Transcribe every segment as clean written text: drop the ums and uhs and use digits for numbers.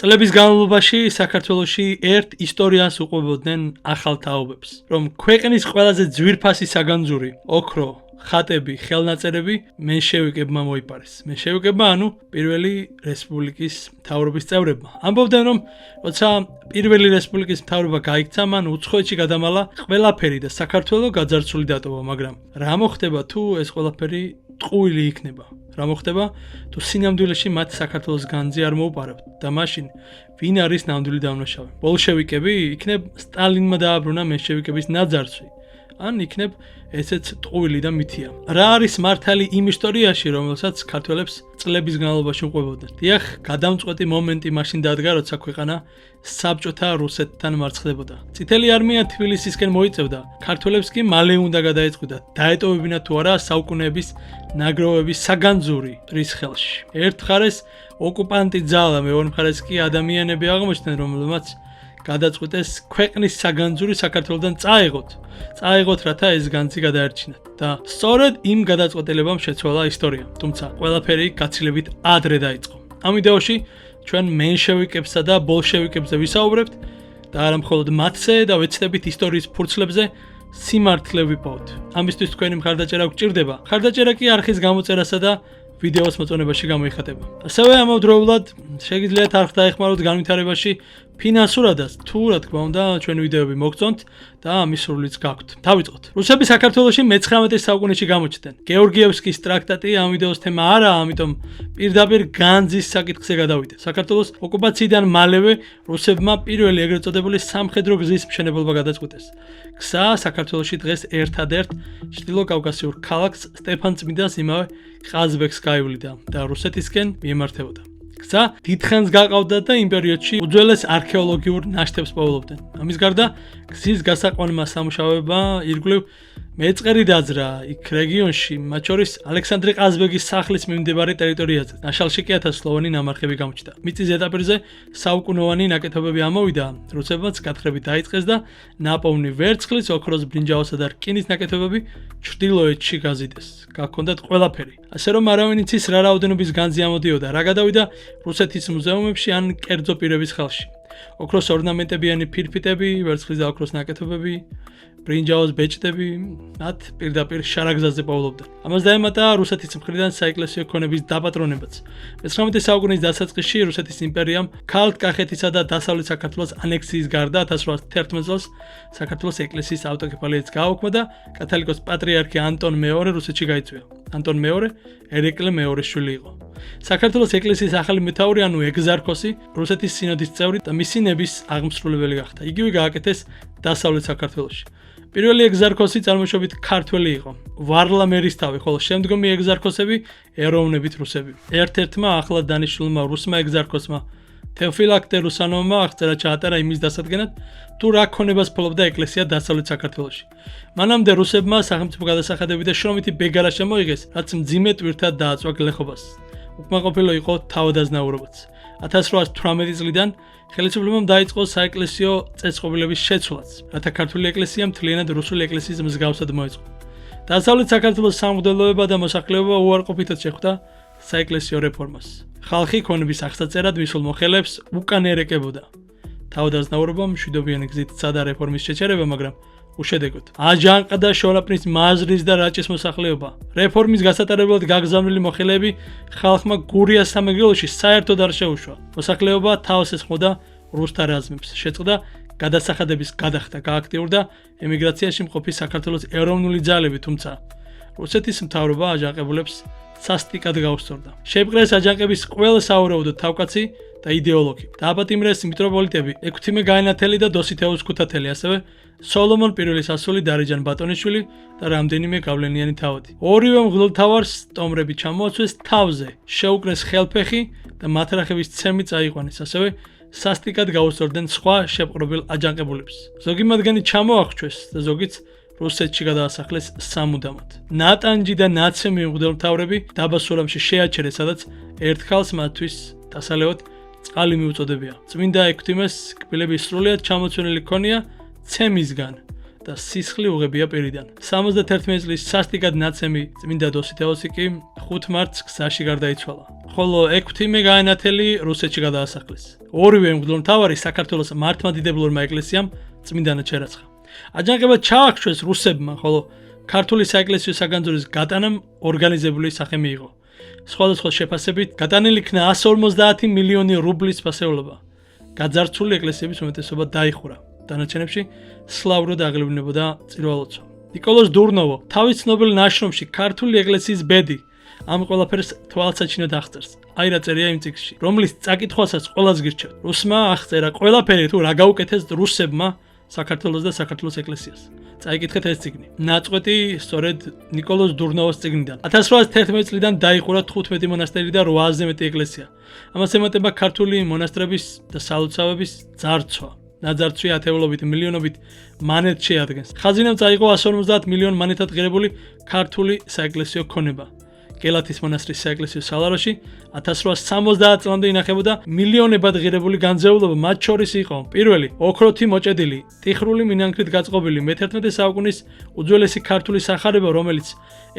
წლების განმავლობაში საქართველოში ერთ ისტორიას უყვებოდნენ ახალ თაობებს, რომ ქვეყნის ყველაზე ძვირფასი საგანძური, ოქრო, ხატები, ხელნაწერები მენშევიკებმა მოიპარეს. მენშევიკებმა, ანუ პირველი რესპუბლიკის მთავრობის წევრებმა. ამბობდნენ, რომ როცა პირველი რესპუბლიკის მთავრობა გაიქცა, მან უცხოეთში გადამალა ყველაფერი და საქართველო გაძარცვული დატოვა, მაგრამ რა მოხდება თუ ეს ყველაფერი ტყუილი იქნება? რა მოხდება თუ სინამდვილეში მათ საქართველოს განძი არ მოუპარებთ და მაშინ ვინ არის ნამდვილი დამნაშავე? ბოლშევიკები? იქნებ სტალინმა დააბრუნა მენშევიკების ნაძარცვი? ან იქნებ ესეც ტყუილი და მითია? რა არის მართალი იმ ისტორიაში, რომელსაც ქართველებს წლების განმავლობაში უყვებოდნენ? დიახ, გადამწყვეტი მომენტი მაშინ დადგა, როცა ქვეყანა საბჭოთა რუსეთთან მარცხდებოდა. წითელი არმია თბილისისკენ მოიწევდა, ქართველებს კი მალე უნდა გადაეწყვიტათ, დაეტოვებინათ თუ არა საუკუნეების ნაგროვების საგანძური მტრის ხელში. ერთ მხარეს ოკუპანტი ძალა, მეორე მხარეს კი ადამიანები აღმოჩნდნენ, რომელმაც გადაწყვიტეს ქვეყნის საგანძური საქართველოდან წაეღოთ, რათა ეს განძი გადაერჩინათ. და სწორედ იმ გადაწყვეტილებამ შეცვალა ისტორია. თუმცა ყველაფერი გაცილებით ადრე დაიწყო. ამ ვიდეოში ჩვენ მენშევიკებსა და ბოლშევიკებზე ვისაუბრებთ და არა მხოლოდ მათზე და ვეცდებით ისტორიის ფურცლებზე სიმართლე ვიპოვოთ. ამისთვის თქვენი მხარდაჭერა გჭირდება. მხარდაჭერა კი არხის გამოწერასა და ვიდეოს მოწონებაში გამოიხატება. ასევე ამავდროულად შეგიძლიათ არხ დაეხმაროთ განვითარებაში ფინანსურადაც, თუ რა თქმა უნდა ჩვენი ვიდეოები მოგწონთ და ამის სრულიც გაქვთ. დავიწყოთ. რუსები საქართველოში მე-19 საუკუნეში გამოჩნდნენ. გეორგიევსკის ტრაქტატი ამ ვიდეოს თემა არაა, ამიტომ პირდაპირ განძის საკითხზე გადავიდე. საქართველოს ოკუპაციიდან მალევე რუსებმა პირველი ეგრეთ წოდებული სამხედრო გზის მშენებლობა გადაწყვიტეს. გზა საქართველოში დღეს ერთადერთ ჩრდილო კავკასიურ ქალაქს სტეფანწმინდას იმავე ყაზბეგს გაივლიდა და რუსეთისკენ მიემართებოდა. გზა დიდხანს გაყავდა და იმ პერიოდში უძველეს არქეოლოგიურ ნაშთებს პოულობდნენ. ამის გარდა გზის გასაყვანმა სამუშაოებმა ირგვლივ მეწყერი დაძრა იქ რეგიონში, მათ შორის ალექსანდრე ყაზბეგის სახლის მიმდებარე ტერიტორიაზე. ნაშალში კი 1000-სლოვანი ნამარხები გამოჩნდა. მიწის ზედაპირზე საუკუნოვანი ნაკეთობები ამოვიდა, რუსებმაც გათხრებით დაიწყეს და ნაპოვნი ვერცხლის, ოქროს, ბრინჯაოსა და რკინის ნაკეთობები ჩრდილოეთში გაზიდეს. გაქონდათ ყველაფერი. ასე რომ არავინ იცის რა რაოდენობის განძი ამოდიოდა, რა გადავიდა რუსეთის მუზეუმებში ან კერძო პირების ხელში. ოქროს ორნამენტებიანი ფირფიტები, ვერცხლის და ოქროს ნაკეთობები, ბრინჯაოს ბეჭდები, მათ პირდაპირ შარაგზაზე პოულობდნენ. ამას დაემატა რუსეთის მხრიდან საეკლესიო ქონების დაპატრონებაც. მე-19 საუკუნის დასაწყისში რუსეთის იმპერიამ ქალთ კახეთისა და დასავლეთ საქართველოს ანექსიის გარდა 1811 წელს საქართველოს ეკლესიის ავტოკეფალიაც გააუქმა და კათოლიკოს პატრიარქი ანტონ მეორე რუსეთში გაიწვია. ანტონ მეორე ერეკლე მეორის შვილი იყო. საქართველოს ეკლესიის ახალი მეთაური, ანუ ეგზარქოსი, რუსეთის სინოდის წევრი და მისი ნების აღმსრულებელი გახდა. იგივე გააკეთეს დასავლეთ საქართველოში. პირველი ეგზარქოსი წარმოშობით ქართველი იყო, ვარლამ ერისთავი, ხოლო შემდგომი ეგზარქოსები ეროვნებით რუსები. ერთ-ერთმა ახლად დანიშნულმა რუსმა ეგზარქოსმა თეოფილაქტე რუსანოვმა აღწერა ჩაატარა იმის დასადგენად, თუ რა ქონებას ფლობდა ეკლესია დასავლეთ საქართველოში. მანამდე რუსებმა სახელმწიფო გადასახადები და შრომითი ბეგარა შემოიღეს, რაც მძიმე ტვირთად დააწვა გლეხობას. უკმაყოფილო იყო თავადაზნაურობაც. 1818 წლიდან ხელისუფლებამ დაიწყო საეკლესიო წესწყობილების შეცვლაც, რათა ქართული ეკლესია მთლიანად რუსული ეკლესიის მსგავსად მოეწყო. დასავლეთ საქართველოს სამღვდელოება და მოსახლეობა უარყოფითად შეხვდა საეკლესიო რეფორმას. ხალხი ქონების აღსაწერად მისულ მოხელეებს უკან ერეკებოდა. თავადაზნაურობამ მშვიდობიანი გზით სცადა რეფორმის შეჩერება, მაგრამ უშედეგოდ. აჯანყდა შორაპნის მაზრის და რაჭის მოსახლეობა. რეფორმის გასატარებლად გაგზავნილი მოხელეები ხალხმა გურიას სამეგრელოში საერთოდ არ შეუშვა. მოსახლეობა თავს ესხმოდა რუსთა რაზმებს. შეწყდა გადასახადების გადახდა, გააქტიურდა ემიგრაციაში მყოფი საქართველოს ეროვნული ძალები, თუმცა რუსეთის მთავრობა აჯანყებულებს სასტიკად გაუსწორდა. შეიპყრეს აჯანყების ყველა საავადმყოფო თავკაცი და იდეოლოგი. დააპატიმრეს მიტროპოლიტები ექვთიმე გაენათელი და დოსითეუს ქუთათელი, ასევე სოლომონ პირველის ასული დარეჯან ბატონიშვილი და რამდენიმე გავლენიანი თავადი. ორივე მღვდელმთავარს ტომრები ჩამოაცვეს თავზე, შეუკრეს ხელფეხი და მათრახების ცემი წაიყვანეს, ასევე სასტიკად გაუსწორდნენ სხვა შეპყრობილ აჯანყებულებს. ზოგი მათგანი ჩამოახვჩეს და ზოგიც რუსეთში გადაასახლეს სამუდამოდ. ნატანჯი და ნაცემი მღვდელმთავრები დაბა სურამში შეაჩერეს, სადაც ერთხალს მათთვის დასალევად წყალი მიუწოდებია. წმინდა ექვთიმეს კბილები სრულიად ჩამოცვენილი ქონია ცემისგან და სისხლი უღებია პირიდან. 71 წლის სასტიკად ნაცემი წმინდა დოსითეოსი კი 5 მარტს გზაში გარდაიცვალა. ხოლო 6 თიმე გაენათელი რუსეთში გადაასახლეს. ორივე მღვდელმთავარი საქართველოს მართლმადიდებლურმა ეკლესიამ წმინდანად შერაცხა. აჯანყება ჩაახშვეს რუსებმა, ხოლო ქართული საეკლესიო საგანძურის გატანამ ორგანიზებული სახე მიიღო. სხვადასხვა შეფასებით გატანილი იქნა 150 მილიონი რუბლის ფასეულობა. გაძარცვული ეკლესიების უმეტესობა დაიხურა. დანარჩენებში სლავროდ აღელებინებოდა წირვალოცვა. ნიკოლოზ დურნოვო თავის ცნობილ ნაშრომში ქართული ეკლესიის ბედი ამ ყველაფერს თვალსაჩინოდ აღწერს. აი რა წერია იმ წიგნში, რომლის წაკითხვასაც ყველას გირჩევთ. რუსმა აღწერა ყველაფერი თუ რა გაუკეთეს რუსებმა საქართველოს და საქართველოს ეკლესიას. წაიკითხეთ ეს წიგნი. ნაწყვეტი სწორედ ნიკოლოზ დურნოვოს წიგნიდან. 1811 წლიდან დაიხურა 15 მონასტერი და 800-ზე მეტი ეკლესია. ამას ემატება ქართული მონასტრების და სალოცავების ძარცვა. ნაძარცვი ათეულობით მილიონობით მანეთ შეადგენს. ხაზინამ წაიღო 150 მილიონ მანეთად ღირებული ქართული საეკლესიო ქონება. გელათის მონასტრის საეკლესიო სალაროში 1870 წლამდე ინახებოდა მილიონებად ღირებული განძეულობა, მათ შორის იყო პირველი ოქროთი მოჭედილი, ტიხრული მინანქრით გაწყობილი მე-11 საუკუნის უძველესი ქართული სახარება, რომელიც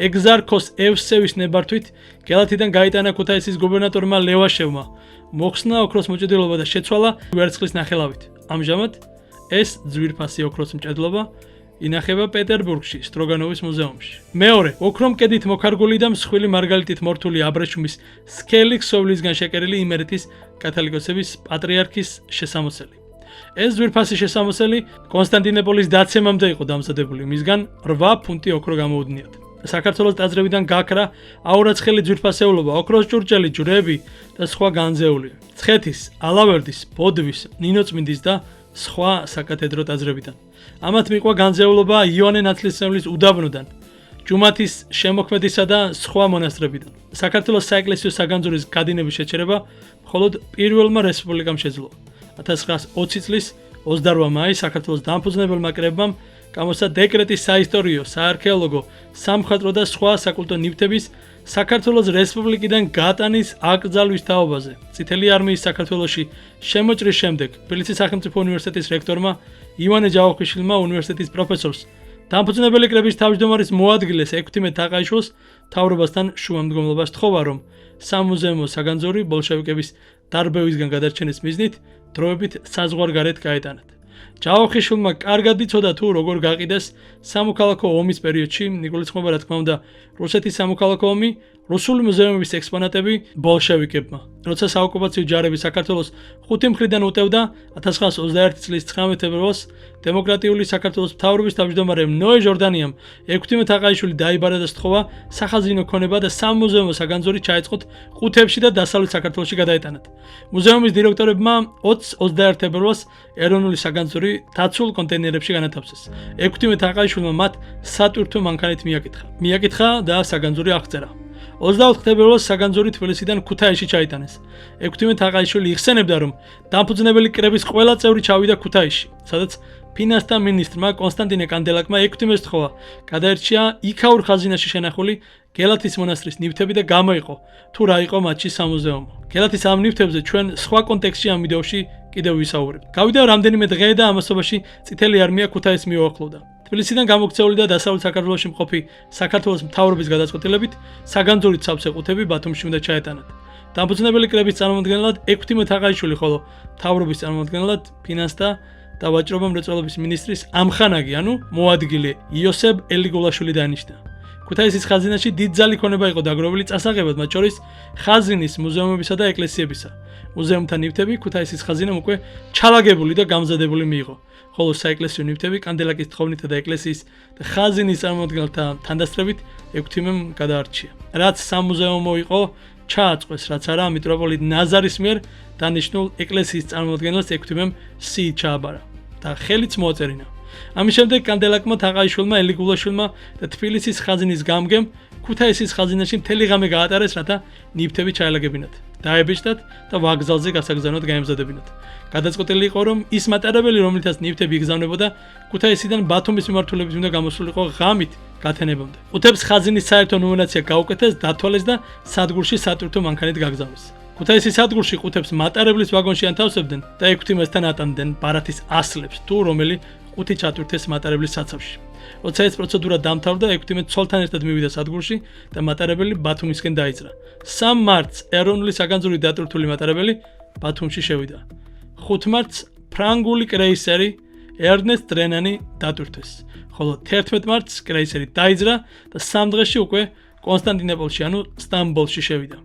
ეგზარქოს ევსევის ნებართვით გელათიდან გაიტანა ქუთაისის გუბერნატორმა ლევაშევმა. მოხსნა ოქროს მოჭედილობა და შეცვალა ვერცხლის ნახელავით. ამჟამად ეს ძვირფასი ოქროს მჭედლობა ინახება პეტერბურგში, სტროგანოვის მუზეუმში. მეორე, ოქრომკედით მოქარგული და მსხვილი მარგალიტით მორთული აბრეშუმის სქელი ქსოვლისგან შეკერილი იმერეთის კათოლიკოსების პატრიარქის შესამოსელი. ეს ძვირფასი შესამოსელი კონსტანტინოპოლის დაცემამდე იყო დამზადებული, მისგან 8 ფუნტი ოქრო გამოუდნიათ. საქართველოს ტაძრებიდან გაქრა აურაცხელი ძვირფასეულობა, ოქროს ჭურჭელი, ჯვრები და სხვა განძეული. ცხეთის, ალავერდის, ბოდვის, ნინოწმინდის და სხვა საკათედრო ტაძრებიდან. ამათ მიყვა განძეულობა იონე ნათლისმცემლის უდაბნოდან, ჯუმათის შემოქმედისა და სხვა მონასტრებიდან. საქართველოს საეკლესიო საგანძურის გადინების შეჩერება მხოლოდ პირველმა რესპუბლიკამ შეძლო. 1920 წლის 28 მაისს საქართველოს დამფუძნებელმა კრებამ გამოსცა დეკრეტი საისტორიო, საარქეოლოგო, სამხატვრო და სხვა საკულტო ნივთების საქართველოს რესპუბლიკიდან გატანის აკრძალვის თაობაზე. წითელი არმიის საქართველოში შემოჭრის შემდეგ თბილისის სახელმწიფო უნივერსიტეტის რექტორმა ივანე ჯავახიშვილმა უნივერსიტეტის პროფესორს დამფუძნებელი კრების თავმჯდომარის მოადგილეს ექვთიმე თაყაიშვილს მთავრობასთან შუამდგომლობა სთხოვა, რომ სამუზეუმო საგანძური ბოლშევიკების დარბევისგან გადარჩენის მიზნით დროებით საზღვარგარეთ გაეტანათ. ჯავახიშვილმა კარგად იცოდა თუ როგორ გაყიდეს სამოქალაქო ომის პერიოდში, იგულისხმება რა თქმა უნდა რუსეთის სამოქალაქო ომი, რუსული მუზეუმების ექსპონატები ბოლშევიკებმა. როცა საოკუპაციო ჯარები საქართველოს 5 მხრიდან უტევდა 1921 წლის 19 ფევრალს დემოკრატიული საქართველოს მთავრობის თავმჯდომარე ნოე ჟორდანიამ ექვთიმე თაყაიშვილი დაიბარა და სთხოვა სახაზინო ქონება და სამუზეუმო საგანძური ჩაეწყოთ ყუთებში და დასავლეთ საქართველოში გადაეტანათ. მუზეუმის დირექტორებმა 20-21 ფევრალს ეროვნული საგანძური დაცულ კონტეინერებში განათავსეს. ექვთიმე თაყაიშვილმა მათ სატვირთო მანქანით მიაკითხა და საგანძური აღწერა. 24 თებერვალს საგანძური თბილისიდან ქუთაისში ჩაიტანეს. ექვთიმე თაყაიშვილი იხსენებდა, რომ დამფუძნებელი კრების ყველა წევრი ჩავიდა ქუთაისში, სადაც ფინანსთა მინისტრმა კონსტანტინე კანდელაკმა ექვთიმეს სთხოვა, გადაერჩია იქაურ ხაზინაში შენახული გელათის მონასტრის ნივთები და გამოიყო, თუ რა იყო მათში სამუზეუმო. გელათის ამ ნივთებზე ჩვენ სხვა კონტექსტში ამ ვიდეოში კიდევ ვისაუბრებთ. გავიდა რამდენიმე დღე და ამასობაში წითელი არმია ქუთაისს მიუახლოვდა. თბილისიდან გამოქცეული და დასავლეთ საქართველოში მყოფი საქართველოს მთავრობის გადაწყვეტილებით საგანძურით სავსე ყუთები ბათუმში უნდა ჩაეტანათ. დამფუძნებელი კრების წარმომადგენლად ექვთიმე თაყაიშვილი, ხოლო მთავრობის წარმომადგენლად ფინანსთა და ვაჭრობა მრეწველობის მინისტრის ამხანაგი, ანუ მოადგილე იოსებ ელიგულაშვილი დაინიშნა. ქუთაისის ხაზინაში დიდძალი ქონება იყო დაგროვილი წასაღებად, მათ შორის ხაზინის მუზეუმებისა და ეკლესიებისა. მუზეუმთა ნივთები ქუთაისის ხაზინამ უკვე ჩალაგებული და გამზადებული მიიღო. ხოლო საეკლესიო ნივთები კანდელაკის თხოვნითა და ეკლესიის და ხაზინის წარმომადგენელთა თანდასწრებით ექვთიმემ გადაარჩია. რაც სამუზეუმო იყო, ჩააწყვეს, რაც არა მიტროპოლიტ ნაზარის მიერ დანიშნულ ეკლესიის წარმომადგენელს ექვთიმემ სიით ჩააბარა და ხელიც მოაწერინა. ამის შემდეგ კანდელაკმა თაყაიშვილმა, ელიგულაშვილმა და თბილისის ხაზინის გამგემ ქუთაისის ხაზინაში მთელი ღამე გაატარეს, რათა ნივთები ჩაელაგებინათ, დაებეჭდათ და ვაგზალზე გასაგზავნოდ გაემზადებინათ. გადაწყვეტილი იყო, რომ ის მატარებელი, რომლითაც ნივთები იგზავნებოდა, ქუთაისიდან ბათუმის მიმართულებით უნდა გამოსულიყო ღამით გათენებამდე. ყუთებს ხაზინის საერთო ნუმერაცია გაუკეთეს, დათვალეს და სადგურში სატვირთო მანქანით გაგზავნეს. ქუთაისის სადგურში ყუთებს მატარებლის ვაგონში ანთავსებდნენ და ექვთიმესთან ატანდნენ ბარათის ასლებს თუ რომელი ყუთი ჩატვირთეს მატარებლის საცავში. როცა ეს პროცედურა დამთავრდა, ექვთიმე ცოლთან ერთად მივიდა სადგურში და მატარებელი ბათუმისკენ დაიძრა. 3 მარტს ეროვნული საგანძური დატვირთული მატარებელი ბათუმში შევიდა. 5 მარტს ფრანგული კრეისერი ერნესტ რენანი დატვირთვეს, ხოლო 11 მარტს კრეისერი დაიძრა და 3 დღეში უკვე კონსტანტინოპოლში, ანუ სტამბოლში შევიდა.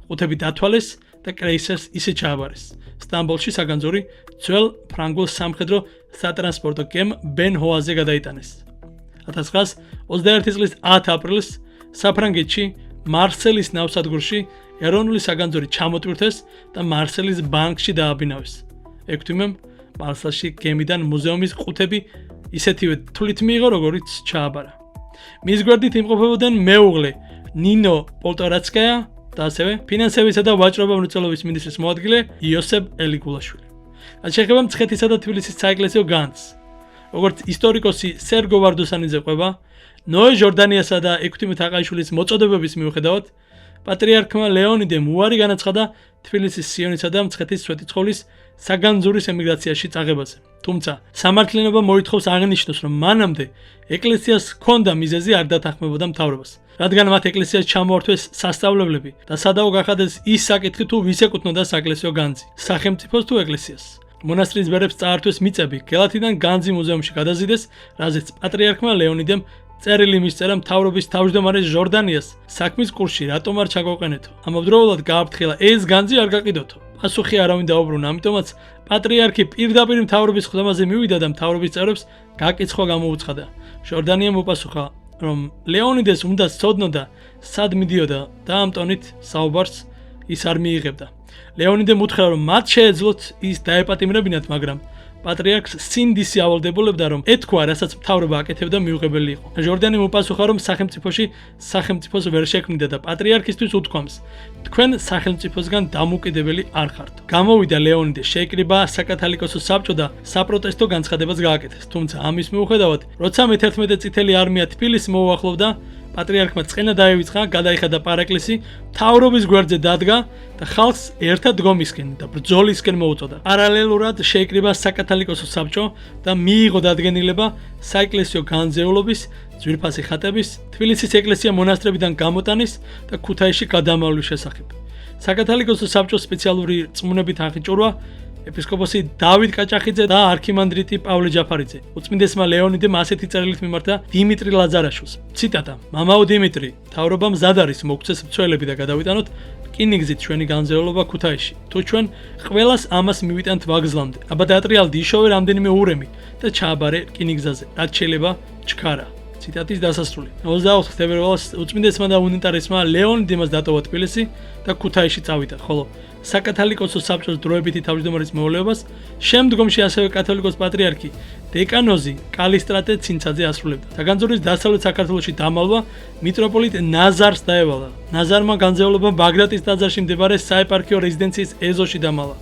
ყუთები დათვალეს და კრეისერს ისე ჩააბარეს. სტამბოლში საგანძური ძველ ფრანგულ სამხედრო სატრანსპორტო გემ ბენ ჰოაზე გადაიტანეს. 1921 წლის 10 აპრილს საფრანგეთში მარსელის ნავსადგურში ეროვნული საგანძური ჩამოტვირთეს და მარსელის ბანკში დააბინავეს. ექვთიმემ მარსელში გემიდან მუზეუმის ყუთები ისეთივე თვლით მიიღო, როგორიც ჩააბარა. მის გვერდით იმყოფებოდნენ მეუღლე ნინო პოლტორაცკაია და ასევე ფინანსებისა და ვაჭრობა მრეწველობის მინისტრის მოადგილე იოსებ ელიგულაშვილი. რაც შეეხება მცხეთისა და თბილისის საეკლესიო განძს, როგორც ისტორიკოსი სერგო ვარდოსანიძე ყვება, ნოე ჟორდანიასა და ექვთიმე თაყაიშვილის მოწოდებების მიუხედავად, პატრიარქმა ლეონიდემ უარი განაცხადა თბილისის სიონისა და მცხეთის სვეტიცხოვლის საგანძურის ემიგრაციაში წაღებაზე. თუმცა სამართლიანობა მოითხოვს აღნიშნოს, რომ მანამდე ეკლესიას ჰქონდა მიზეზი არ დათანხმებოდა მთავრობას, რადგან მათ ეკლესიას ჩამოართვეს სასწავლებლები და სადაო გახადეს ის საკითხი, თუ ვის ეკუთვნოდა საეკლესიო განძი, სახელმწიფოს თუ ეკლესიას. მონასტრის ბერებს წაართვეს მიწები, გელათიდან განძი მუზეუმში გადაზიდეს, რაზეც პატრიარქმა ლეონიდემ წერილი მისწერა მთავრობის თავმჯდომარე ჟორდანიას საქმის კურსში რატომ არ ჩაგოყენეთო. ამავდროულად გააფრთხილა ეს განძი არ გაყიდოთო. პასუხი არავინ დაუბრუნა, ამიტომაც პატრიარქი პირდაპირ მთავრობის ხდომაზე მივიდა და მთავრობის წევრებს გაკიცხვა გამოუცხადა. ჟორდანიამ უპასუხა, რომ ლეონიდეს უნდა სცოდნოდა სად მიდიოდა და ამ ტონით საუბარს ის არ მიიღებდა. ლეონიდემ უთხრა, რომ მათ შეეძლოთ ის დაეპატიმრებინათ, მაგრამ პატრიარქს სინდისი ავალდებულებდა, რომ ეთქვა, რასაც მთავრობა აკეთებდა მიუღებელი იყო. ჟორდანიმ უპასუხა, რომ სახელმწიფოში სახელმწიფოს ვერ შექმნიდა და პატრიარქისთვის უთქვამს, თქვენ სახელმწიფოსგან დამოუკიდებელი არ ხართ. გამოვიდა ლეონიდე, შეიკრიბა საკათალიკოსო საბჭო და საპროტესტო განცხადებაც გააკეთეს. თუმცა ამის მიუხედავად, როცა მე-11 წითელი არმია თბილისს მოუახლოვდა, პატრიარქმა წყენა დაევიწყა, გადაიხადა პარაკლისი, მთავრობის გვერდზე დადგა და ხალხს ერთად დგომისკენ და ბრძოლისკენ მოუწოდა. პარალელურად შეიკრიბა საკათალიკოსო საბჭო და მიიღო დადგენილება საეკლესიო განზეულობის, ძვირფასი ხატების, თბილისის ეკლესია მონასტრებიდან გამოტანის და ქუთაისში გადამავლის შესახებ. საკათალიკოსო საბჭოს სპეციალური წმუნებით ანხიჭურვა ეპისკოპოსი დავით კაჭახიძე და არქიმანდრიტი პავლე ჯაფარიძე. უწმინდესმა ლეონიდემ ასეთი წერილით მიმართა დიმიტრი ლაზარაშვილს. ციტატა: მამაო დიმიტრი, მთავრობა მზად არის მოგცეს მცველები და გადავიტანოთ რკინიგზით ჩვენი განზეულობა ქუთაისში. თუ ჩვენ ყველას ამას მივიტანთ ვაგზლამდე, აბა დაატრიალდი იშოვე რამდენიმე ურემი და ჩააბარე რკინიგზაზე, რაც შეიძლება ჩქარა. ციტატის დასასრული. 24 თებერვალს უწმინდესმა და უნიტარისმა ლეონიდემას დატოვა თბილისი და ქუთაისში წავიდა, ხოლო საკათალიკოსო საბჭოს დროებითი თავმჯდომარის მეოლეობას შემდგომში ასევე კათოლიკოს პატრიარქი დეკანოზი კალისტრატე ცინცაძე ასრულებდა. საგანძურის დასავლეთ საქართველოში დამალვა მიტროპოლიტ ნაზარს დაევალა. ნაზარმა განზეულობა ბაგრატის ტაძარში მდებარე საეპარქიო რეზიდენციის ეზოში დამალა.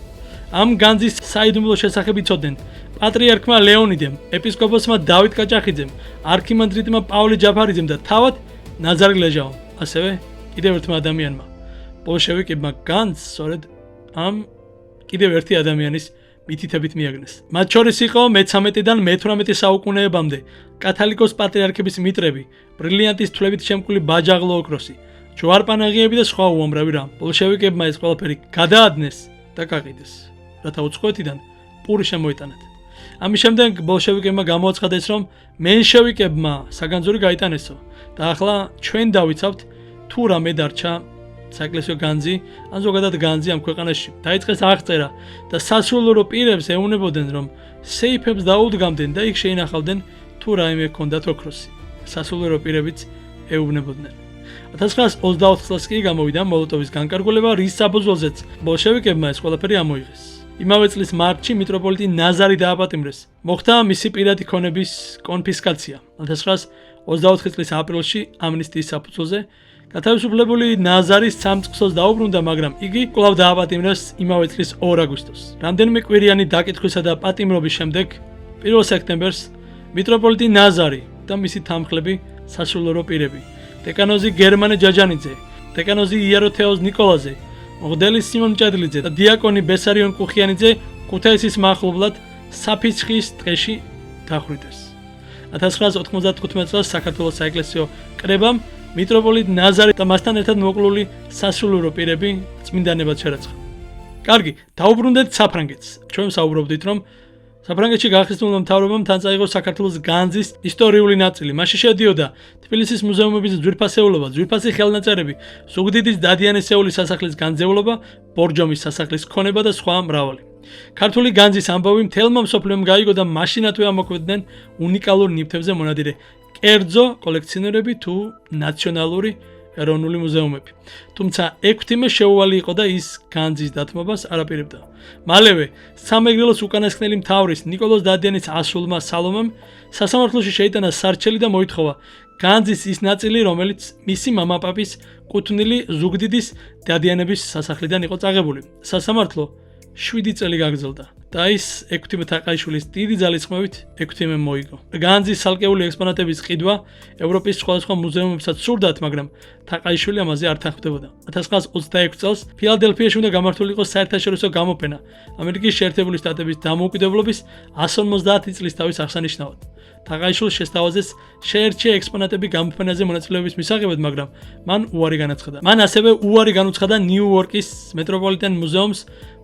ამ განძის საიდუმლო შესახებ იცოდნენ პატრიარქმა ლეონიდემ, ეპისკოპოსმა დავით კაჭახიძემ, არქიმანდრიტმა პავლე ჯაფარიძემ და თავად ნაზარი ლეჟავამ, ასევე კიდევ ერთმა ადამიანმა. ბოლშევიკებმა განძს სწორედ ამ კიდევ ერთი ადამიანის მითითებით მიაგნეს. მათ შორის იყო მე-13-დან მე-18 საუკუნეებამდე კათალიკოს პატრიარქების მიტრები, ბრილიანტის თვლებით შემკული ბაჯაღლო ოქროსი, ჯვარპანაღიები და სხვა უამრავი რამ. ბოლშევიკებმა ეს ყველაფერი გადაადნეს და გაყიდეს, რათა უცხოეთიდან პური შემოიტანათ. ამის შემდეგ ბოლშევიკებმა გამოაცხადეს, რომ მენშევიკებმა საგანძური გაიტანესო და ახლა ჩვენ დავიცავთ თუ რამე დარჩა საეკლესიო განძი, ან ზოგადად განძი ამ ქვეყანაში. დაიწყეს აღწერა და სასულიერო პირებს ეუნებოდნენ, რომ სეიფებს დაუდგამდნენ და იქ შეინახავდნენ თუ რაიმე ჰქონდათ ოქროსი. სასულიერო პირებიც ეუბნებოდნენ. 1924 წელს კი გამოვიდა მოლოტოვის განკარგულება, რის საფუძველზეც ბოლშევიკებმა ეს ყველაფერი ამოიღეს. იმავე წლის მარტში მიტროპოლიტი ნაზარი დააპატიმრეს. მოხდა მისი პირადი ქონების კონფისკაცია. 1924 წლის აპრილში ამნისტიის საფუძველზე გათავისუფლებული ნაზარის სამწყსოს დაუბრუნდა, მაგრამ იგი კვლავ დააპატიმრეს იმავე წლის 2 აგვისტოს. რამდენიმე კვირიანი დაკითხვისა და პატიმრობის შემდეგ 1 სექტემბერს მიტროპოლიტი ნაზარი და მისი თანმხლები სასულიერო პირები, დეკანოზი გერმანე ჯაჯანიძე, დეკანოზი იეროთეოს ნიკოლაძე მღვდელი სიმონ ჭედლიძე და დიაკონი ბესარიონ კუხიანიძე ქუთაისის მახლობლად საფიცხის ტყეში დახვრიტეს. 1995 წელს საქართველოს საეკლესიო კრებამ მიტროპოლიტ ნაზარი და მასთან ერთად მოკლული სასულიერო პირები წმინდანებად შერაცხა. კარგი, დაუბრუნდეთ საფრანგეთს. ჩვენ საუბრობდით, რომ საფრანგეთში გახსნილმა მთავრობამ თან წაიღო საქართველოს განძის ისტორიული ნაწილი. მასში შედიოდა თბილისის მუზეუმების ძვირფასეულობა, ძვირფასი ხელნაწერები, ზუგდიდის დადიანისეულის სასახლის განძეულობა, ბორჯომის სასახლის ქონება და სხვა მრავალი. ქართული განძის ამბავი მთელმა მსოფლიომ გაიგო და მაშინათვე ამოქმედნენ უნიკალურ ნივთებზე მონადირე კერძო კოლექციონერები თუ ნაციონალური ეროვნული მუზეუმები. თუმცა ექვთიმე შეუვალი იყო და ის განძის დათმობას არ აპირებდა. მალევე სამეგრელოს უკანასკნელი მთავრის ნიკოლოზ დადიანის ასულმა სალომემ სასამართლოში შეიტანა სარჩელი და მოითხოვა განძის ის ნაწილი, რომელიც მისი მამაპაპის კუთვნილი ზუგდიდის დადიანების სასახლიდან იყო წაღებული. სასამართლო 7 წელი გაგრძელდა და ის ექვთიმე თაყაიშვილის დიდი ძალისხმევით ექვთიმემ მოიგო. განძის ცალკეული ექსპონატების ყიდვა ევროპის სხვადასხვა მუზეუმებსაც სურდათ, მაგრამ თაყაიშვილი ამაზე არ თანხმდებოდა. 1926 წელს ფილადელფიაში უნდა გამართულიყო საერთაშორისო გამოფენა ამერიკის შეერთებული შტატების დამოუკიდებლობის 150 წლის თავის აღსანიშნავად. თაყაიშვილს შესთავაზეს შეერჩია ექსპონატები გამოფენაზე მონაწილეობის მისაღებად, მაგრამ მან უარი განაცხადა. მან ასევე უარი განუცხადა ნიუ-იორკის მეტროპოლიტენ მუზეუმს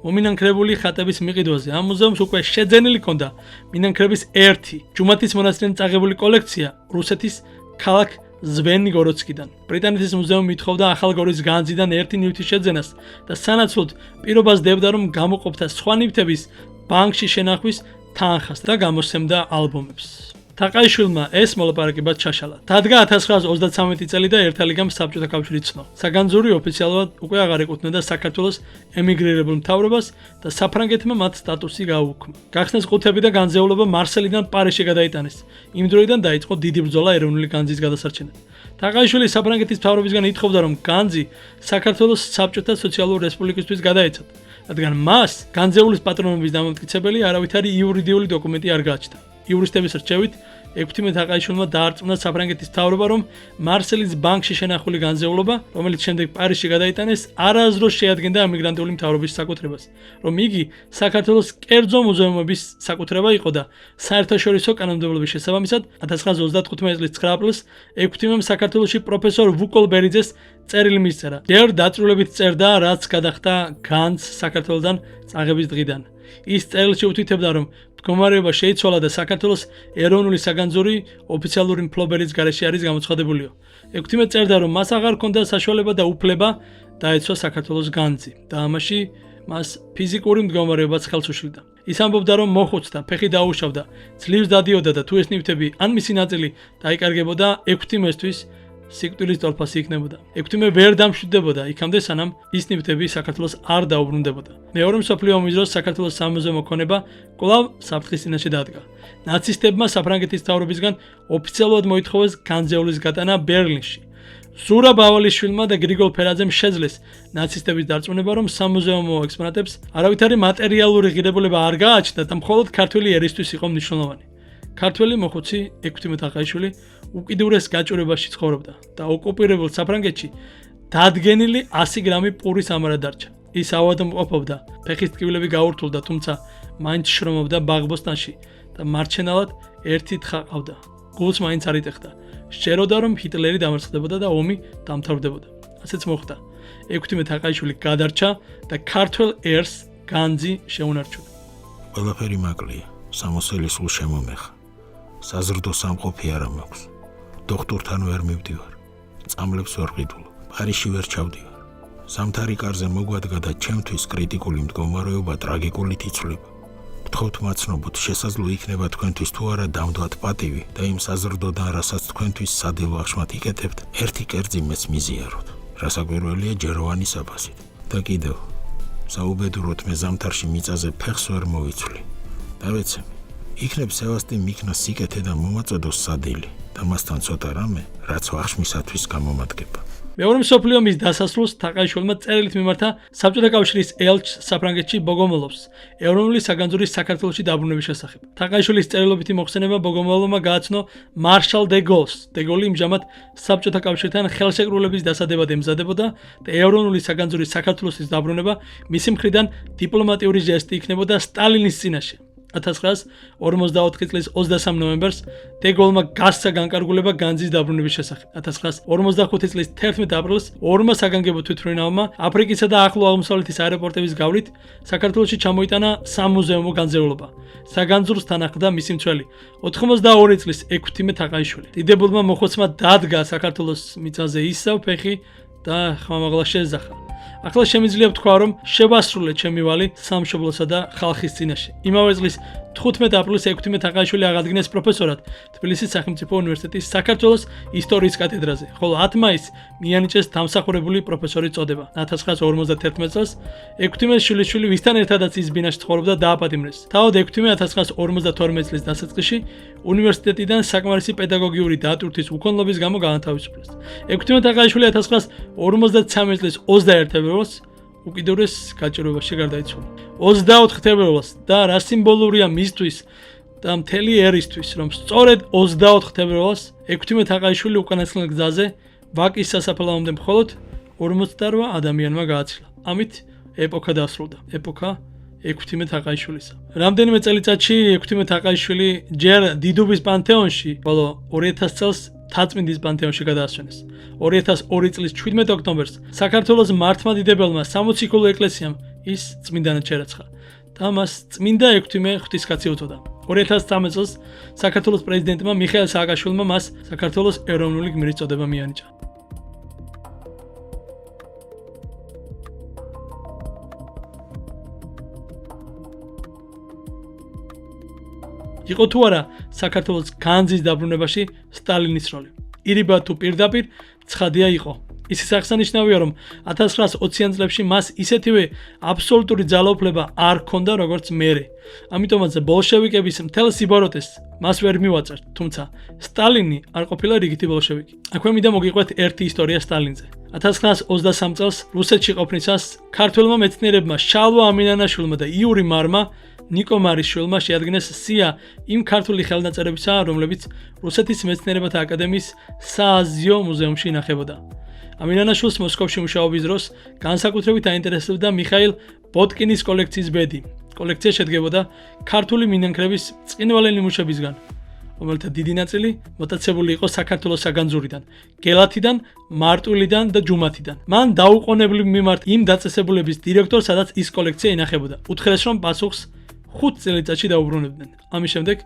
მომინანქრებული ხატების მიყიდვაზე. ამ მუზეუმს უკვე შეძენილი ჰქონდა მინანქრების ერთი ჯუმათის მონასტრიდან წაღებული კოლექცია რუსეთის ქალაქ ზვენიგოროდსკიდან. ბრიტანეთის მუზეუმი ითხოვდა ახალგორის განძიდან ერთი ნივთის შეძენას და სანაცვლოდ პირობას დებდა, რომ გამოყოფდა სხვა ნივთების ბანკში შენახვის თანხას და გამოსცემდა ალბომებს. თაყაიშვილმა ეს მოლაპარაკება ჩაშალა. დადგა 1933 წელი და ერთალიგამ საბჭოთა კავშირი ცნო. საგანძური ოფიციალურად უკვე აღარ ეკუთვნოდა საქართველოს ემიგრირებულ მთავრობას და საფრანგეთმა მათ სტატუსი გააუქმა. გახსნეს ყუთები და განძეულობა მარსელიდან პარიზში გადაიტანეს. იმ დროიდან დაიწყო დიდი ბრძოლა ეროვნული განძის გადასარჩენად. თაყაიშვილი საფრანგეთის მთავრობისგან ითხოვდა, რომ განძი საქართველოს საბჭოთა სოციალურ რესპუბლიკისთვის გადაეცათ, რადგან მას განძეულის პატრონობის დამამტკიცებელი არავითარი იურიდიული დოკუმენტი არ გააჩნდა. იურისტების რჩევით ექვთიმე თაყაიშვილმა დაარწმუნა საფრანგეთის მთავრობა, რომ მარსელის ბანკში შენახული განძეულობა, რომელიც შემდეგ პარიზში გადაიტანეს, არასდროს შეადგენდა ემიგრანტული მთავრობის საკუთრებას, რომ იგი საქართველოს კერძო მუზეუმების საკუთრება იყო და საერთაშორისო კანონმდებლობის შესაბამისად 1935 წლის 9 აპრილს ექვთიმემ საქართველოში პროფესორ ვუკოლ ბერიძეს წერილი მისწერა. ჯერ დაწვრილებით წერდა, რაც გადახდა განძს საქართველოსთან წაღების დღიდან. ის წერილში უთითებდა, რომ მდგომარეობა შეიცვალა და საქართველოს ეროვნული საგანძური ოფიციალური მფლობელის გარეშე არის გამოცხადებულიო. ექვთიმე წერდა, რომ მას აღარ ჰქონდა საშუალება და უფლება დაეცვა საქართველოს განძი და ამაში მას ფიზიკური მდგომარეობაც ხელს უშლიდა. ის ამბობდა, რომ მოხუცდა, ფეხი დაუშავდა, ძლივს დადიოდა და თუ ეს ნივთები ან მისი ნაწილი დაიკარგებოდა, ექვთიმესთვის სიკვდილის თოლფასი იქნებოდა. ექვთიმე ვერ დამშვიდდებოდა იქამდე, სანამ ის ნივთები საქართველოს არ დაუბრუნდებოდა. მეორე მსოფლიო ომის დროს საქართველოს სამუზეუმო ქონება კვლავ საფრთხის წინაშე დადგა. ნაცისტებმა საფრანგეთის მთავრობისგან ოფიციალურად მოითხოვეს განძეულის გატანა ბერლინში. ზურაბ ავალიშვილმა და გრიგოლ ფერაძემ შეძლეს ნაცისტების დარწმუნება, რომ სამუზეუმო ექსპონატებს არავითარი მატერიალური ღირებულება არ გააჩნდა და მხოლოდ ქართველი ერისთვის იყო მნიშვნელოვანი. ქართველი მოხუცი ექვთიმე თაყაიშვილი უკიდურეს გაჭირვებაში ცხოვრობდა და ოკუპირებულ საფრანგეთში დადგენილი 100 გრამი პურის ამარა დარჩა. ის ავადმყოფობდა, ფეხის ტკივილები გაურთულდა, თუმცა მაინც შრომობდა ბაღბოსტანში და მარჩენალად ერთი თხა ყავდა. გულს მაინც არ იტეხდა. სჯეროდა, რომ ჰიტლერი დამარცხდებოდა და ომი დამთავრდებოდა. ასეც მოხდა. ექვთიმე თაყაიშვილი გადარჩა და ქართველ ერს განძი შეუნარჩუნა. ყველაფერი მაკლია, სამოსელი სულ შემომეხა. საზრდო სამყოფი არ მაქვს. დოქტორთან ვერ მივდივარ. წამლებს ვერ ყიდულ. პარიზში ვერ ჩავდივარ. სამთარი კარზე მოგვადგა და ჩემთვის კრიტიკული მდგომარეობა ტრაგიკულით იცვლება. გთხოვთ მაცნობოთ, შესაძლო იქნება თქვენთვის თუ არა დამდვათ პატივი და იმ საზრდოდან, რასაც თქვენთვის სადილო აღშმათ იკეთებთ, ერთი კერძი მეც მიზიაროთ. რასაკვირველია ჯეროვანი საფასით. და კიდევ, საუბედუროთ მე ზამთარში მიწაზე ფეხს ვერ მოვიცვლი. დავეცემი. იქნებ სევასტი მიქნა სიკეთე და მომაწოდოს სადილი და მასთან ცოტა რამე, რაც ვახშმისათვის გამომადგება. მეორე მსოფლიო ომის დასასრულს თაყაიშვილმა წერილით მიმართა საბჭოთა კავშირის ელჩს საფრანგეთში ბოგომოლოვს ეროვნული საგანძურის საქართველოში დაბრუნების შესახებ. თაყაიშვილის წერილობითი მოხსენება ბოგომოლოვმა გააცნო მარშალ დე გოლს. დე გოლი იმჟამად საბჭოთა კავშირთან ხელშეკრულების დასადებად ემზადებოდა და ეროვნული საგანძურის საქართველოსის დაბრუნება მისი მხრიდან დიპლომატიური ჟესტი იქნებოდა სტალინის წინაშე. 1954 წლის 23 ნოემბერს დე გოლმა გასცა განკარგულება განძის დაბრუნების შესახებ. 1955 წლის 11 აპრილს ორმა საგანგებო თვითმფრინავმა აფრიკისა და ახლო აღმოსავლეთის აეროპორტების გავლით საქართველოში ჩამოიტანა სამუზეუმო განძეულობა. საგანძურს თან ახლდა მისი მცველი 82 წლის ექვთიმე თაყაიშვილი. დიდებულმა მოხოცმა დადგა საქართველოს მიწაზე ისევ ფეხი და ხმამაღლა შეძახა. ახლა შემიძლია ვთქვა, რომ შევასრულე ჩემი ვალი სამშობლოსა და ხალხის წინაშე. იმავე წლის 15 აპრილს ექვთიმე თაყაიშვილი აღადგინეს პროფესორად თბილისის სახელმწიფო უნივერსიტეტის საქართველოს ისტორიის კათედრაზე, ხოლო 10 მაისს მიანიჭეს დამსახურებული პროფესორის წოდება. 1951 წელს ექვთიმეს შვილიშვილი, ვისთან ერთადაც ის ბინაში ცხოვრობდა, დააპატიმრეს. თავად ექვთიმე 1952 წლის დასაწყისში უნივერსიტეტიდან საკმარისი პედაგოგიური დატვირთვის უქონლობის გამო გაანთავისუფლეს. ექვთიმე თაყაიშვილი 1953 წლის 21 თებერვალს უკიდურეს გაჭირვებაში გარდაიცვალა. 24 თებერვალს და რა სიმბოლურია მისთვის და მთელი ერისთვის, რომ სწორედ 24 თებერვალს ექვთიმე თაყაიშვილი უკანასკნელ გზაზე ვაკის სასაფლაომდე მხოლოდ 58 ადამიანმა გააცვლა. ამით ეპოქა დასრულდა. ეპოქა ექვთიმე თაყაიშვილისა. რამდენიმე წელიწადში ექვთიმე თაყაიშვილი ჯერ დიდუბის პანთეონში, ხოლო 2000 წელს თაწმინდის პანთეონში გადაასვენეს. 2002 წლის 17 ოქტომბერს საქართველოს მართლმადიდებელმა სამოციქულო ეკლესიამ ის წმინდანად შერაცხა და მას წმინდა ექვთიმე ღვთისკაცი უწოდა. 2013 წელს საქართველოს პრეზიდენტმა მიხეილ სააკაშვილმა მას საქართველოს ეროვნული გმირის წოდება მიანიჭა. იყო თუ არა საქართველოს განძის დაბრუნებაში სტალინის როლი. ირიბა თუ პირდაპირ ცხადია იყო. ისიც აღსანიშნავია, რომ 1920-იან წლებში მას ისეთივე აბსოლუტური ძალაუფლება არ ჰქონდა, როგორც მერე. ამიტომაც ბოლშევიკების მთელ სიბოროტეს მას ვერ მივაწერთ, თუმცა სტალინი არ ყოფილა რიგითი ბოლშევიკი. აქვე მინდა მოგიყვეთ ერთი ისტორია სტალინზე. 1923 წელს რუსეთში ყოფნისას ქართველმა მეცნიერებმა შალვა ამინანაშვილმა და იური მარმა ნიკო მარიშვილმა შეადგინეს სია იმ ქართული ხელნაწერებისა, რომლებიც რუსეთის მეცნიერებათა აკადემიის სააზიო მუზეუმში ინახებოდა. ამინანაშვილს მოსკოვში მუშაობის დროს განსაკუთრებით აინტერესებდა მიხაილ ბოტკინის კოლექციის ბედი. კოლექცია შედგებოდა ქართული მინანქრების წყინვალე ნიმუშებისგან, რომელთა დიდი ნაწილი მოტაცებული იყო საქართველოს საგანძურიდან, გელათიდან, მარტვილიდან და ჯუმათიდან. მან დაუყოვნებლივ მიმართ იმ დაწესებულების დირექტორს, სადაც ის კოლექცია ინახებოდა. უთხრეს, რომ პასუხს 5 წელიწადში დაუბრუნებდნენ. ამის შემდეგ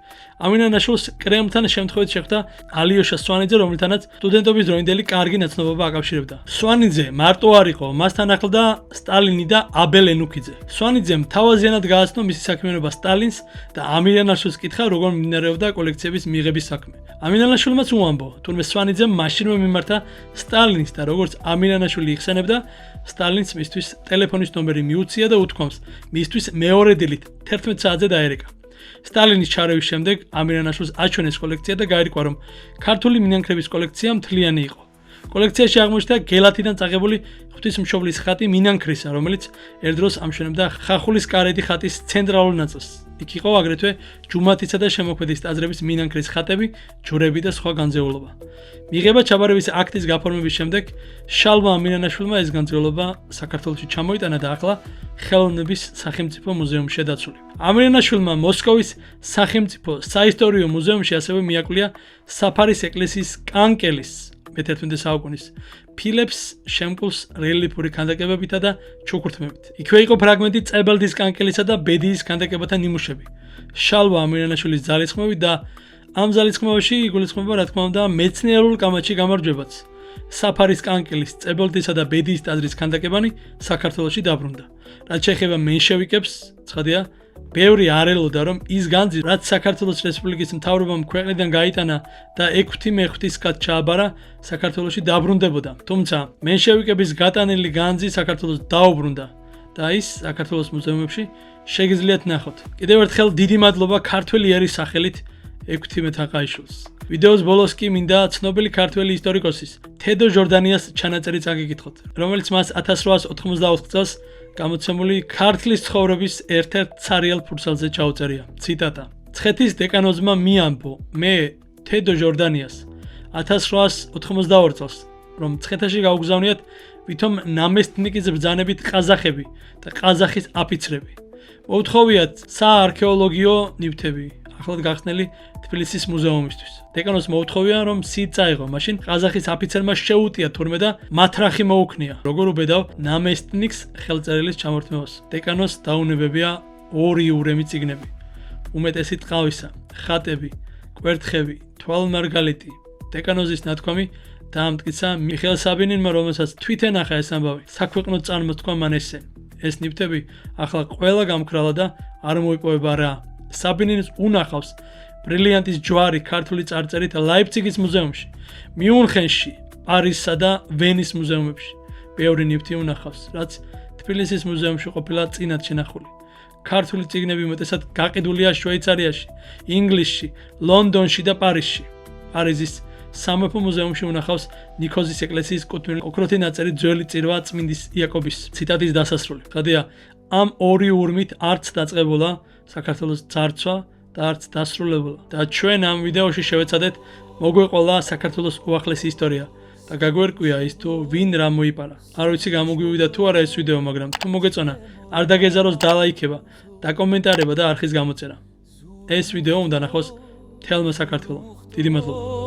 ამინანაშვილს კრემლთან შემთხვევით შეხვდა ალიოშა სვანიძე, რომელთანაც სტუდენტობის დროინდელი კარგი ნაცნობობა აკავშირებდა. სვანიძე მარტო არ იყო, მასთან ახლდა სტალინი და აბელ ენუქიძე. სვანიძემ თავაზიანად გააცნო მისი საქმიანობა სტალინს და ამინანაშვილს კითხა, როგორ მიმდინარეობდა კოლექციების მიღების საქმე. ამინანაშვილმაც უამბო, თუმცა სვანიძემ მაშინვე მიმართა სტალინის და როგორც ამინანაშვილი იხსენებდა, სტალინს მისთვის ტელეფონის ნომერი მიუცია და უთქვამს, მისთვის მეორე დილით 11 საათზე დაერეკა. სტალინის ჩარევის შემდეგ ამინანაშვილს აჩვენეს კოლექცია და გაირკვა, რომ ქართული მინანქრების კოლექცია მთლიანი იყო. კოლექციაში აღმოჩნდა გელათიდან წაღებული ღვთისმშობლის ხატი მინანქრისა, რომელიც ერთდროს ამშვენებდა ხახულის კარედი ხატის ცენტრალურ ნაწილს. იქ იყო აგრეთვე ჯუმათისა და შემოქმედის ტაძრების მინანქრის ხატები, ჯვრები და სხვა განძეულობა. მიღება ჩაბარების აქტის გაფორმების შემდეგ შალვა ამინანაშვილმა ეს განძეულობა საქართველოში ჩამოიტანა და ახლა ხელოვნების სახელმწიფო მუზეუმშია დაცული. ამინანაშვილმა მოსკოვის სახელმწიფო საისტორიო მუზეუმში ასევე მიაკვლია საფარის ეკლესიის კანკელის მე-11 საუკუნის ფილებს შემკულს რელიეფური ქანდაკებებითა და ჩუქურთმებით. იქვე იყო ფრაგმენტი წებელდის კანკელისა და ბედიის ქანდაკებათა ნიმუშები. შალვა ამინანაშვილის ძალისხმევით და ამ ძალისხმევაში იგულისხმება, რა თქმა უნდა, მეცნიერულ კამათში გამარჯვებაც. საფარის კანკელის, წებელდისა და ბედიის ტაძრის ქანდაკებანი საქართველოში დაბრუნდა. რაც შეეხება მენშევიკებს, ცხადია, ბევრი არ ელოდა, რომ ის განძი, რაც საქართველოს რესპუბლიკის მთავრობამ ქვეყნიდან გაიტანა და ექვთიმე ღვთისკაც ჩააბარა, საქართველოში დაბრუნდებოდა. თუმცა მენშევიკების გატანილი განძი საქართველოს დაუბრუნდა და ის საქართველოს მუზეუმებში შეგიძლიათ ნახოთ. კიდევ ერთხელ დიდი მადლობა ქართველი ერის სახელით 16 აყაიშვილს. ვიდეოს ბოლოს კი მინდა ცნობილი ქართველი ისტორიკოსის თედო ჟორდანიას ჩანაწერი წაგიკითხოთ, რომელიც მას 1884 წელს გამოცემული ქართლის ცხოვრების ერთ-ერთ ცარიელ ფურცელზე ჩაუწერია. ციტატა: "ცხეთის დეკანოზმა მიამბო მე თედო ჟორდანიას 1882 წელს, რომ ცხეთაში გაუგზავნიათ ვითომ ნამესტნიკის ბრძანებით ყაზახები და ყაზახის აფიცრები. მოუთხოვიათ საარქეოლოგიო ნივთები ახლად გახსნილი თბილისის მუზეუმისთვის. დეკანოს მოუთხოვია, რომ სიით წაიღო, მაშინ ყაზახის აფიცერმა შეუტია თურმე და მათრახი მოუქნია, როგორ უბედავ ნამესტნიკს ხელწერილის ჩამორთმევას. დეკანოს დაუნებებია 2 ურემი წიგნები, უმეტესი ტყავისა, ხატები, კვერთხები, თვალმარგალიტი. დეკანოზის ნათქვამი დაამტკიცა მიხეილ საბინინმა, რომელსაც თვით ენახა ეს ამბავი. საქვეყნოდ წარმოსთქვა მან ესე: ეს ნივთები ახლა ყველა გამქრალა და არ მოიპოვება რა. საბინინს უნახავს ბრილიანტის ჯვარი ქართული წარწერით ლაიფციგის მუზეუმში, მიუნხენში, პარიზსა და ვენის მუზეუმებში. ბევრი ნივთი უნახავს, რაც თბილისის მუზეუმში ყოფილა წინათ შენახული. ქართული წიგნები უმეტესად გაყიდულია შვეიცარიაში, ინგლისში, ლონდონში და პარიზში. პარიზის სამეფო მუზეუმში უნახავს ნიქოზის ეკლესიის კუთვნილი ოქროთი ნაწერი ძველი წირვა წმინდის იაკობის. ციტატის დასასრული. ხადია, ამ 2 ურმით არც დაწყებულა საქართველოს ძარცვა და არც დასრულებულა. და ჩვენ ამ ვიდეოში შევეცადეთ მოგვეყოლა საქართველოს უახლესი ისტორია და გაგვერკვია ის თუ ვინ რა მოიპარა. არ ვიცი გამოგვივიდა თუ არა ეს ვიდეო, მაგრამ თუ მოგეწონა, არ დაგეზაროს დალაიქება, დაკომენტარება და არხის გამოწერა. ეს ვიდეო უნდა ნახოს მთელმა საქართველომ. დიდი მადლობა.